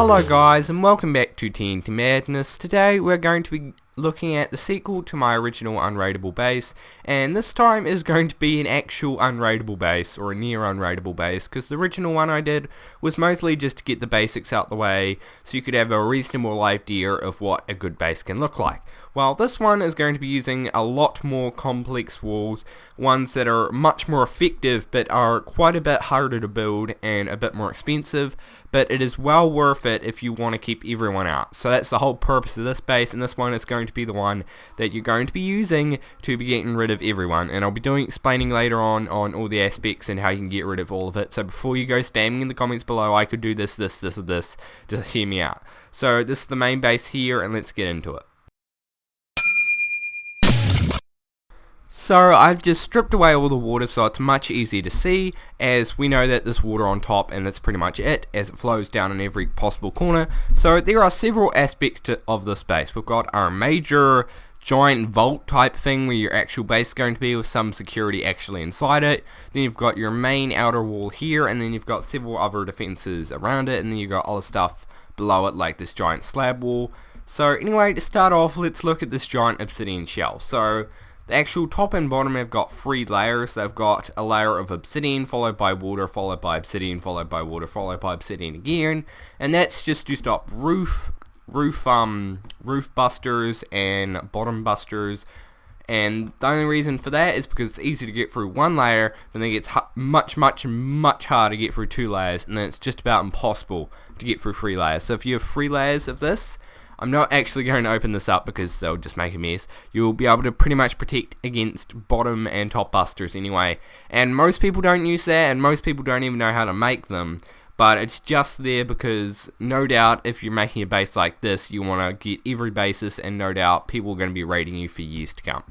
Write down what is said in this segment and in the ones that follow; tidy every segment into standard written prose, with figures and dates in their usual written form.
Hello guys and welcome back to TNT Madness. Today we're going to be looking at the sequel to my original Unraidable base, and this time is going to be an actual unraidable base, or a near unraidable base, because the original one I did was mostly just to get the basics out the way so you could have a reasonable idea of what a good base can look like. While this one is going to be using a lot more complex walls, ones that are much more effective but are quite a bit harder to build and a bit more expensive, but it is well worth it if you want to keep everyone out. So that's the whole purpose of this base, and this one is going to be the one that you're going to be using to be getting rid of everyone, and I'll be explaining later on all the aspects and how you can get rid of all of it. So before you go spamming in the comments below, I could do this, or this, just hear me out. So this is the main base here, and let's get into it. So I've just stripped away all the water so it's much easier to see, as we know that there's water on top and that's pretty much it, as it flows down in every possible corner. So there are several aspects of this base. We've got our major giant vault type thing where your actual base is going to be with some security actually inside it. Then you've got your main outer wall here, and then you've got several other defenses around it, and then you've got other stuff below it like this giant slab wall. So anyway, to start off, let's look at this giant obsidian shell. So the actual top and bottom have got 3 layers. They've got a layer of obsidian, followed by water, followed by obsidian, followed by water, followed by obsidian again, and that's just to stop roof busters and bottom busters. And the only reason for that is because it's easy to get through one layer, but then it gets much harder to get through 2 layers, and then it's just about impossible to get through 3 layers. So if you have 3 layers of this, I'm not actually going to open this up because they'll just make a mess. You'll be able to pretty much protect against bottom and top busters anyway. And most people don't use that, and most people don't even know how to make them. But it's just there because no doubt if you're making a base like this, you want to get every basis, and no doubt people are going to be raiding you for years to come.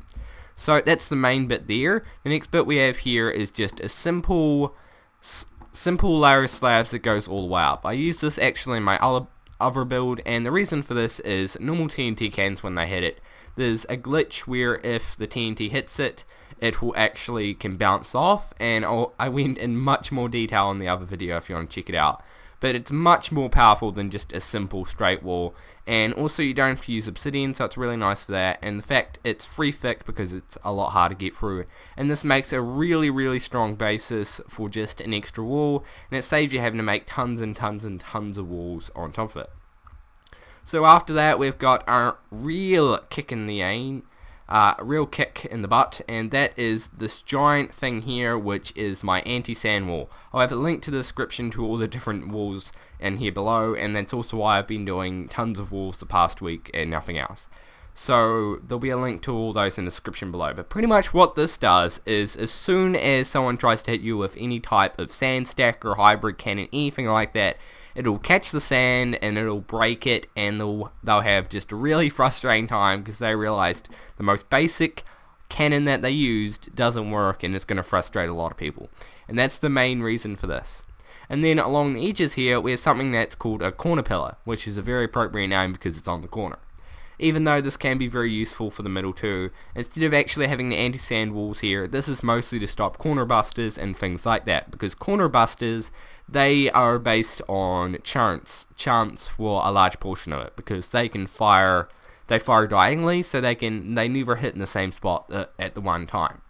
So that's the main bit there. The next bit we have here is just a simple layer of slabs that goes all the way up. I use this actually in my other build, and the reason for this is normal TNT cannons, when they hit it, there's a glitch where if the TNT hits it, it will actually can bounce off, and I went in much more detail in the other video if you want to check it out. But it's much more powerful than just a simple straight wall, and also you don't have to use obsidian, so it's really nice for that. And the fact it's free thick because it's a lot harder to get through, and this makes a really strong basis for just an extra wall, and it saves you having to make tons and tons of walls on top of it. So after that, we've got our real kick in the butt, and that is this giant thing here, which is my anti-sand wall. I'll have a link to the description to all the different walls in here below, and that's also why I've been doing tons of walls the past week and nothing else. So there'll be a link to all those in the description below. But pretty much what this does is, as soon as someone tries to hit you with any type of sand stack or hybrid cannon, anything like that, it'll catch the sand and it'll break it, and they'll have just a really frustrating time because they realized the most basic cannon that they used doesn't work, and it's going to frustrate a lot of people. And that's the main reason for this. And then along the edges here, we have something that's called a corner pillar, which is a very appropriate name because it's on the corner. Even though this can be very useful for the middle too, instead of actually having the anti-sand walls here, this is mostly to stop corner busters and things like that, because corner busters, they are based on chance for a large portion of it, because they fire diagonally, so they never hit in the same spot at the one time.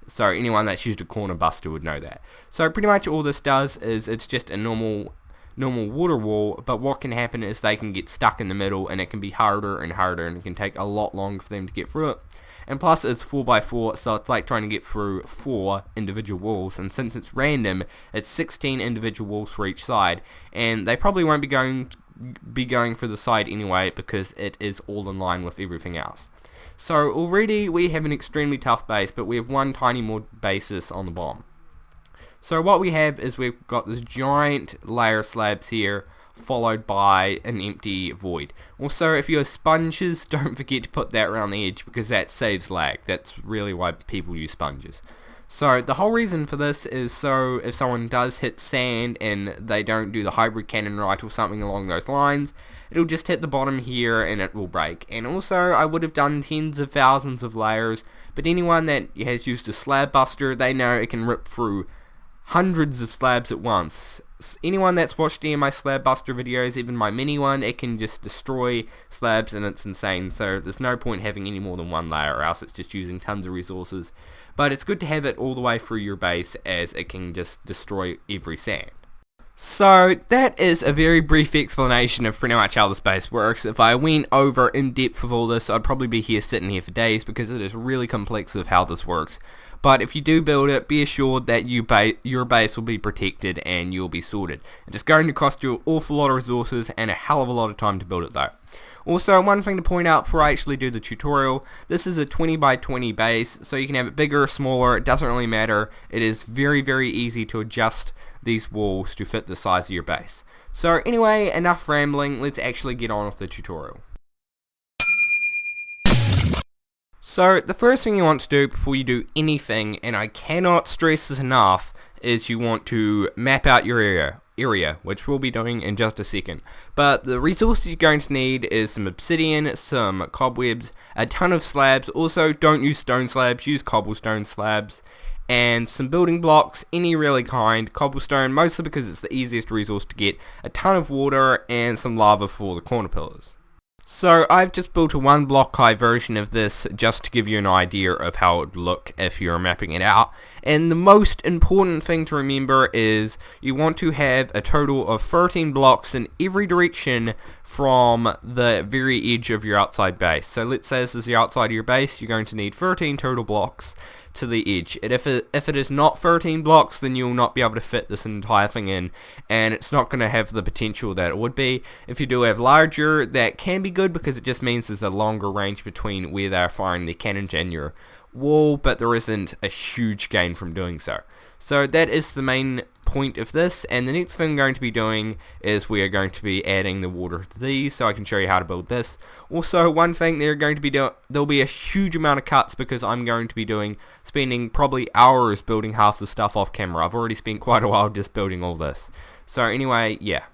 So anyone that's used a corner buster would know that. So pretty much all this does is it's just a normal water wall, but what can happen is they can get stuck in the middle, and it can be harder and harder, and it can take a lot longer for them to get through it. And plus it's 4x4, so it's like trying to get through 4 individual walls, and since it's random, it's 16 individual walls for each side, and they probably won't be going for the side anyway because it is all in line with everything else. So already we have an extremely tough base, but we have one tiny more basis on the bottom. So what we have is we've got this giant layer of slabs here, followed by an empty void. Also, if you have sponges, don't forget to put that around the edge because that saves lag. That's really why people use sponges. So the whole reason for this is so if someone does hit sand and they don't do the hybrid cannon right or something along those lines, it'll just hit the bottom here and it will break. And also, I would have done tens of thousands of layers, but anyone that has used a slab buster, they know it can rip through hundreds of slabs at once. Anyone that's watched any of my slab buster videos, even my mini one, it can just destroy slabs and it's insane. So there's no point having any more than one layer, or else it's just using tons of resources. But it's good to have it all the way through your base, as it can just destroy every sand. So that is a very brief explanation of pretty much how this base works. If I went over in depth with all this, I'd probably be here sitting here for days, because it is really complex of how this works. But if you do build it, be assured that your base will be protected and you'll be sorted. It's going to cost you an awful lot of resources and a hell of a lot of time to build it though. Also, one thing to point out before I actually do the tutorial, this is a 20 by 20 base, so you can have it bigger or smaller, it doesn't really matter. It is very, very easy to adjust these walls to fit the size of your base. So anyway, enough rambling, let's actually get on with the tutorial. So the first thing you want to do before you do anything, and I cannot stress this enough, is you want to map out your area, which we'll be doing in just a second. But the resources you're going to need is some obsidian, some cobwebs, a ton of slabs. Also, don't use stone slabs, use cobblestone slabs, and some building blocks, any really kind. Cobblestone, mostly because it's the easiest resource to get, a ton of water, and some lava for the corner pillars. So I've just built a 1 block high version of this just to give you an idea of how it would look if you're mapping it out. And the most important thing to remember is you want to have a total of 13 blocks in every direction from the very edge of your outside base. So let's say this is the outside of your base, you're going to need 13 total blocks to the edge. And if it is not 13 blocks, then you'll not be able to fit this entire thing in, and it's not going to have the potential that it would be. If you do have larger, that can be good, because it just means there's a longer range between where they're firing the cannons and your wall, but there isn't a huge gain from doing so. So that is the main point of this, and the next thing I'm going to be doing is we are going to be adding the water to these, so I can show you how to build this. Also, one thing they're going to be doing, there'll be a huge amount of cuts, because I'm going to be spending probably hours building half the stuff off camera. I've already spent quite a while just building all this. So anyway, yeah.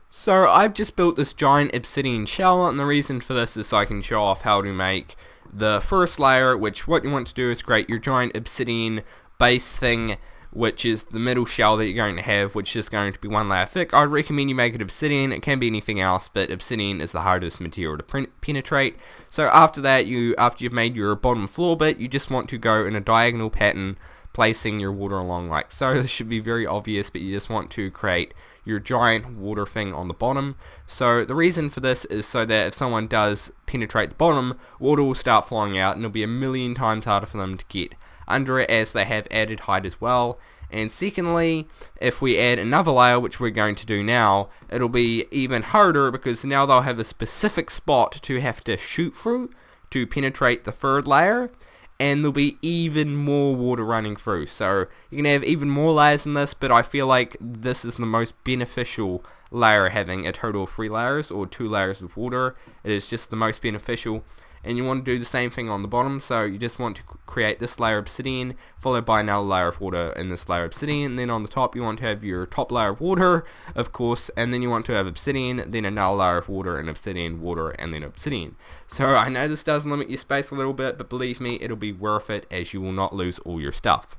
So I've just built this giant obsidian shell, and the reason for this is so I can show off how to make the first layer, which what you want to do is create your giant obsidian base thing, which is the middle shell that you're going to have, which is going to be 1 layer thick. I'd recommend you make it obsidian. It can be anything else, but obsidian is the hardest material to penetrate. So after that, after you've made your bottom floor bit, you just want to go in a diagonal pattern, placing your water along like so. This should be very obvious, but you just want to create your giant water thing on the bottom. So the reason for this is so that if someone does penetrate the bottom, water will start flowing out, and it'll be a million times harder for them to get under it, as they have added height as well. And secondly, if we add another layer, which we're going to do now, it'll be even harder, because now they'll have a specific spot to have to shoot through to penetrate the third layer, and there'll be even more water running through. So you can have even more layers in this, but I feel like this is the most beneficial layer, having a total of 3 layers or 2 layers of water. It is just the most beneficial. And you want to do the same thing on the bottom, so you just want to create this layer of obsidian, followed by another layer of water in this layer of obsidian, and then on the top you want to have your top layer of water, of course, and then you want to have obsidian, then another layer of water, and obsidian, water, and then obsidian. So I know this does limit your space a little bit, but believe me, it'll be worth it, as you will not lose all your stuff.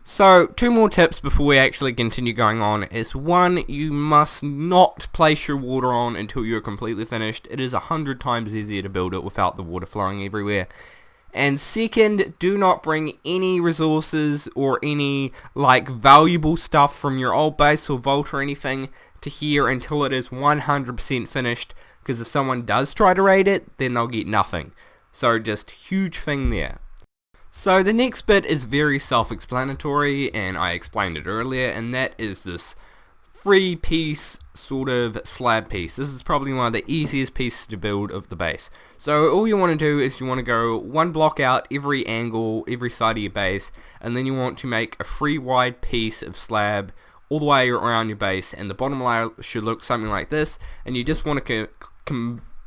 So, 2 more tips before we actually continue going on is 1, you must not place your water on until you're completely finished. It is 100 times easier to build it without the water flowing everywhere. And second, do not bring any resources or any valuable stuff from your old base or vault or anything to here until it is 100% finished, because if someone does try to raid it, then they'll get nothing. So just huge thing there. So the next bit is very self-explanatory, and I explained it earlier, and that is this 3-piece sort of slab piece. This is probably one of the easiest pieces to build of the base. So all you want to do is you want to go 1 block out every angle, every side of your base, and then you want to make a 3 wide piece of slab all the way around your base, and the bottom layer should look something like this, and you just want to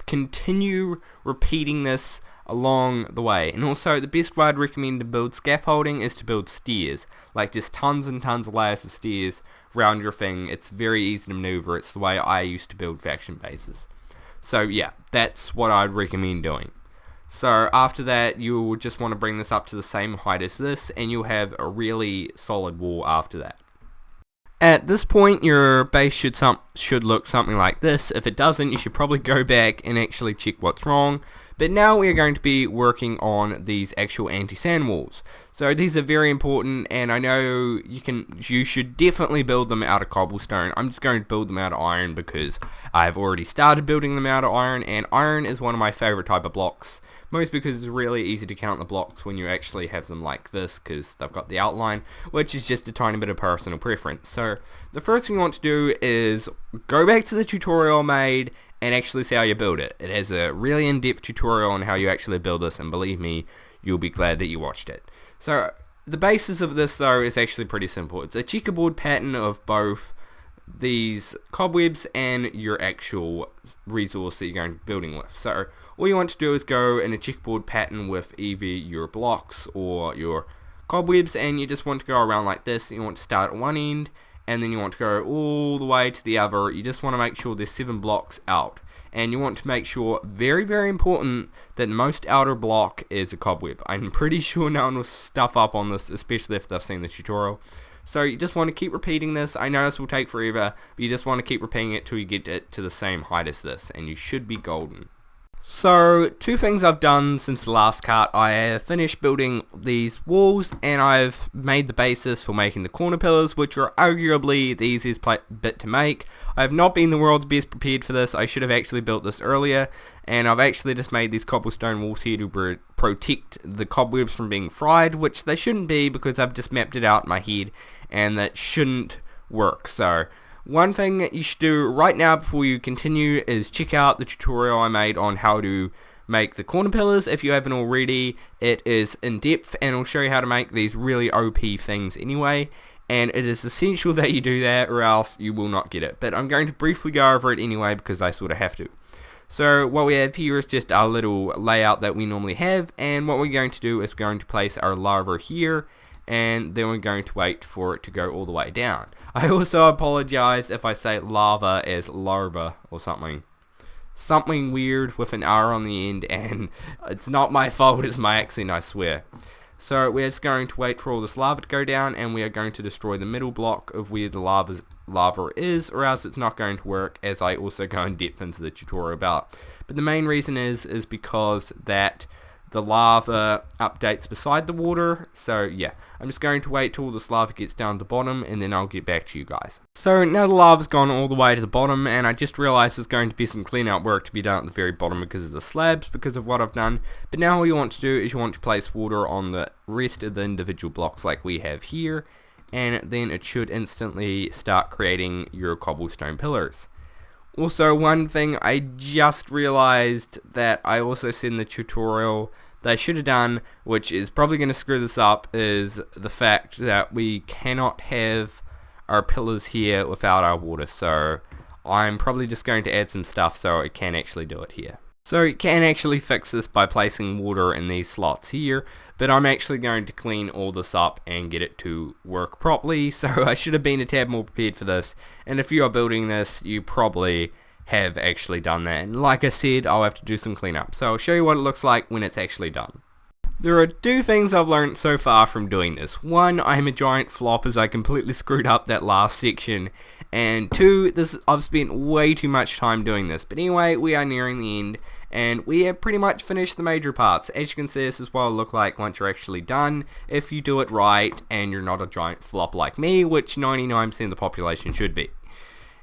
continue repeating this along the way. And also, the best way I'd recommend to build scaffolding is to build stairs, like just tons and tons of layers of stairs around your thing. It's very easy to maneuver. It's the way I used to build faction bases. So yeah, that's what I'd recommend doing. So after that, you'll just want to bring this up to the same height as this, and you'll have a really solid wall after that. At this point, your base should look something like this. If it doesn't, you should probably go back and actually check what's wrong. But now we are going to be working on these actual anti-sand walls. So these are very important, and I know you should definitely build them out of cobblestone. I'm just going to build them out of iron because I've already started building them out of iron, and iron is one of my favorite type of blocks. Most because it's really easy to count the blocks when you actually have them like this, because they've got the outline, which is just a tiny bit of personal preference. So the first thing you want to do is go back to the tutorial I made and actually see how you build it. It has a really in-depth tutorial on how you actually build this, and believe me, you'll be glad that you watched it. So the basis of this though is actually pretty simple. It's a checkerboard pattern of both these cobwebs and your actual resource that you're going to be building with. So all you want to do is go in a checkerboard pattern with either your blocks or your cobwebs, and you just want to go around like this. You want to start at one end and then you want to go all the way to the other. You just want to make sure there's 7 blocks out, and you want to make sure, very very important, that the most outer block is a cobweb. I'm pretty sure no one will stuff up on this, especially if they've seen the tutorial. So you just want to keep repeating this. I know this will take forever, but you just want to keep repeating it till you get it to the same height as this, and you should be golden. So 2 things I've done since the last cut. I have finished building these walls, and I've made the basis for making the corner pillars, which are arguably the easiest bit to make. I have not been the world's best prepared for this. I should have actually built this earlier, and I've actually just made these cobblestone walls here to protect the cobwebs from being fried, which they shouldn't be because I've just mapped it out in my head, and that shouldn't work. So one thing that you should do right now before you continue is check out the tutorial I made on how to make the corner pillars. If you haven't already, it is in depth and it'll show you how to make these really OP things anyway, and it is essential that you do that or else you will not get it. But I'm going to briefly go over it anyway because I sort of have to. So what we have here is just our little layout that we normally have, and what we're going to do is we're going to place our lava here, and then we're going to wait for it to go all the way down. I also apologize if I say lava as larva or something weird with an R on the end, and it's not my fault, it's my accent, I swear. So we're just going to wait for all this lava to go down, and we are going to destroy the middle block of where the lava is, or else it's not going to work, as I also go in depth into the tutorial about. But the main reason is because that the lava updates beside the water. So yeah, I'm just going to wait till all this lava gets down to the bottom, and then I'll get back to you guys. So now the lava's gone all the way to the bottom, and I just realized there's going to be some clean out work to be done at the very bottom because of the slabs, because of what I've done. But now all you want to do is you want to place water on the rest of the individual blocks like we have here, and then it should instantly start creating your cobblestone pillars. Also, one thing I just realized that I also said in the tutorial that I should have done, which is probably going to screw this up, is the fact that we cannot have our pillars here without our water. So I'm probably just going to add some stuff so it can actually do it here. So you can actually fix this by placing water in these slots here, but I'm actually going to clean all this up and get it to work properly. So I should have been a tad more prepared for this, and if you are building this, you probably have actually done that. And like I said, I'll have to do some cleanup. So I'll show you what it looks like when it's actually done. There are 2 things I've learned so far from doing this. 1, I'm a giant flop as I completely screwed up that last section. And 2, I've spent way too much time doing this. But anyway, we are nearing the end, and we have pretty much finished the major parts. As you can see, this is what it'll look like once you're actually done, if you do it right and you're not a giant flop like me, which 99% of the population should be.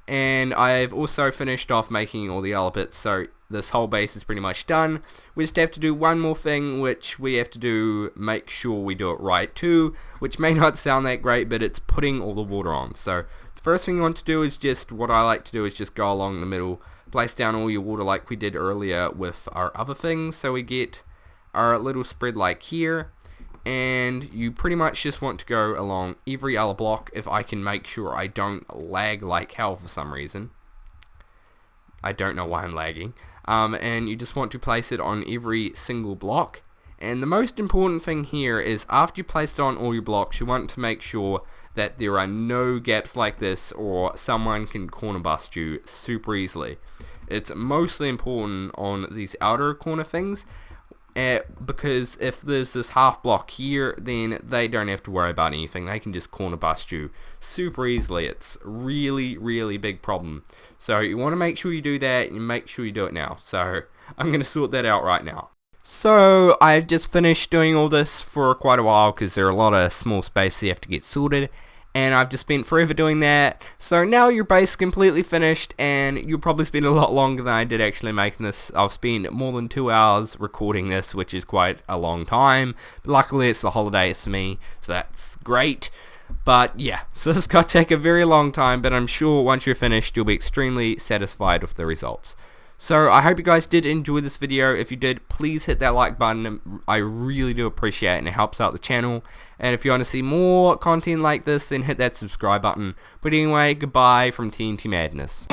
And I've also finished off making all the other bits, so this whole base is pretty much done. We just have to do one more thing, which we have to do, make sure we do it right too, which may not sound that great, but it's putting all the water on. So the first thing you want to do is just, what I like to do is just go along the middle, place down all your water like we did earlier with our other things, so we get our little spread like here. And you pretty much just want to go along every other block if I can make sure I don't lag like hell for some reason. I don't know why I'm lagging. And you just want to place it on every single block. And the most important thing here is after you place it on all your blocks, you want to make sure that there are no gaps like this, or someone can corner bust you super easily. It's mostly important on these outer corner things. because if there's this half block here, then they don't have to worry about anything. They can just corner bust you super easily. It's really big problem. So you want to make sure you do that, and make sure you do it now. So I'm going to sort that out right now. So I've just finished doing all this for quite a while because there are a lot of small spaces you have to get sorted, and I've just spent forever doing that. So now your base is completely finished, and you'll probably spend a lot longer than I did actually making this. I've spent more than 2 hours recording this, which is quite a long time. But luckily it's the holidays for me, so that's great. But yeah, so this is going to take a very long time, but I'm sure once you're finished you'll be extremely satisfied with the results. So I hope you guys did enjoy this video. If you did, please hit that like button. I really do appreciate it, and it helps out the channel. And if you want to see more content like this, then hit that subscribe button. But anyway, goodbye from TNT Madness.